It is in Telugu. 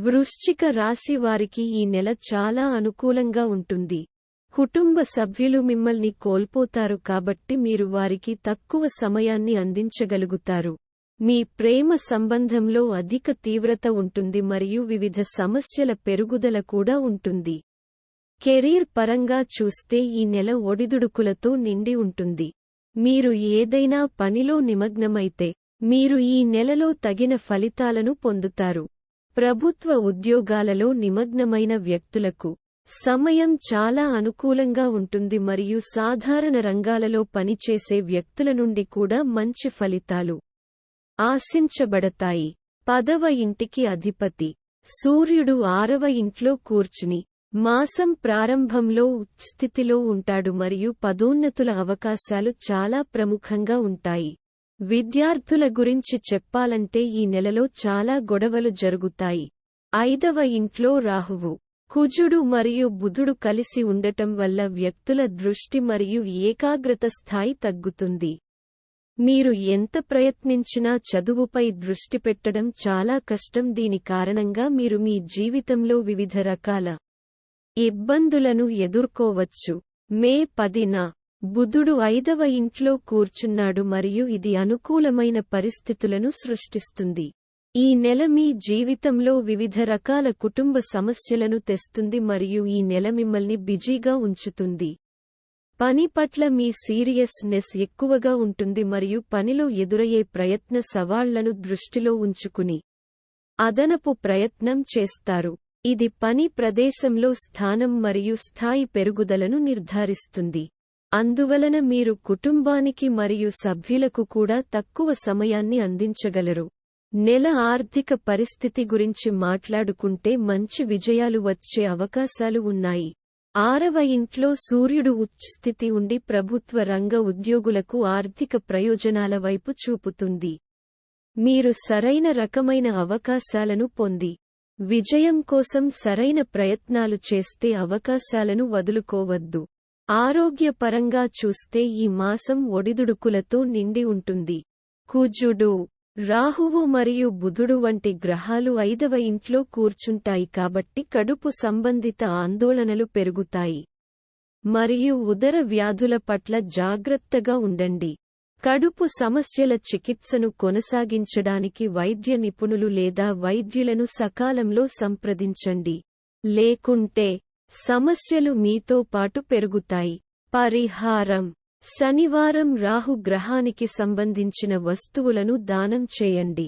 వృశ్చిక రాశి వారికి ఈ నెల చాలా అనుకూలంగా ఉంటుంది. కుటుంబ సభ్యులు మిమ్మల్ని కోల్పోతారు కాబట్టి మీరు వారికి తక్కువ సమయాన్ని అందించగలుగుతారు. మీ ప్రేమ సంబంధంలో అధిక తీవ్రత ఉంటుంది మరియు వివిధ సమస్యల పెరుగుదల కూడా ఉంటుంది. కెరీర్ పరంగా చూస్తే ఈ నెల ఒడిదుడుకులతో నిండి ఉంటుంది. మీరు ఏదైనా పనిలో నిమగ్నమైతే మీరు ఈ నెలలో తగిన ఫలితాలను పొందుతారు. ప్రభుత్వ ఉద్యోగాలలో నిమగ్నమైన వ్యక్తులకు సమయం చాలా అనుకూలంగా ఉంటుంది మరియు సాధారణ రంగాలలో పనిచేసే వ్యక్తుల నుండి కూడా మంచి ఫలితాలు ఆశించబడతాయి. 10వ ఇంటికి అధిపతి సూర్యుడు 6వ ఇంట్లో కూర్చుని మాసం ప్రారంభంలో ఉచ్ఛస్థితిలో ఉంటాడు మరియు పదోన్నతుల అవకాశాలు చాలా ప్రముఖంగా ఉంటాయి. విద్యార్థుల గురించి చెప్పాలంటే ఈ నెలలో చాలా గొడవలు జరుగుతాయి. 5వ ఇంట్లో రాహువు కుజుడు మరియు బుధుడు కలిసి ఉండటం వల్ల వ్యక్తుల దృష్టి మరియు ఏకాగ్రత స్థాయి తగ్గుతుంది. మీరు ఎంత ప్రయత్నించినా చదువుపై దృష్టి పెట్టడం చాలా కష్టం. దీని కారణంగా మీరు మీ జీవితంలో వివిధ రకాల ఇబ్బందులను ఎదుర్కోవచ్చు. మే 10న బుధుడు 5వ ఇంట్లో కూర్చున్నాడు మరియు ఇది అనుకూలమైన పరిస్థితులను సృష్టిస్తుంది. ఈ నెల మీ జీవితంలో వివిధ రకాల కుటుంబ సమస్యలను తెస్తుంది మరియు ఈ నెల మిమ్మల్ని బిజీగా ఉంచుతుంది. పని పట్ల మీ సీరియస్నెస్ ఎక్కువగా ఉంటుంది మరియు పనిలో ఎదురయ్యే ప్రయత్న సవాళ్లను దృష్టిలో ఉంచుకుని అదనపు ప్రయత్నం చేస్తారు. ఇది పని ప్రదేశంలో స్థానం మరియు స్థాయి పెరుగుదలను నిర్ధారిస్తుంది. అందువలన మీరు కుటుంబానికి మరియు సభ్యులకు కూడా తక్కువ సమయాన్ని అందించగలరు. నెల ఆర్థిక పరిస్థితి గురించి మాట్లాడుకుంటే మంచి విజయాలు వచ్చే అవకాశాలు ఉన్నాయి. 6వ ఇంట్లో సూర్యుడు ఉచ్ఛస్థితి ఉండి ప్రభుత్వ రంగ ఉద్యోగులకు ఆర్థిక ప్రయోజనాల వైపు చూపుతుంది. మీరు సరైన రకమైన అవకాశాలను పొంది విజయం కోసం సరైన ప్రయత్నాలు చేస్తే అవకాశాలను వదులుకోవద్దు. ఆరోగ్యపరంగా చూస్తే ఈ మాసం ఒడిదుడుకులతో నిండి ఉంటుంది. కుజుడు, రాహువు మరియు బుధుడు వంటి గ్రహాలు 5వ ఇంట్లో కూర్చుంటాయి కాబట్టి కడుపు సంబంధిత ఆందోళనలు పెరుగుతాయి. మరియు ఉదర వ్యాధుల పట్ల జాగ్రత్తగా ఉండండి. కడుపు సమస్యల చికిత్సను కొనసాగించడానికి వైద్య నిపుణులు లేదా వైద్యులను సకాలంలో సంప్రదించండి. లేకుంటే సమస్యలు మీతో పాటు పెరుగుతాయి. పరిహారం: శనివారం రాహు గ్రహానికి సంబంధించిన వస్తువులను దానం చేయండి.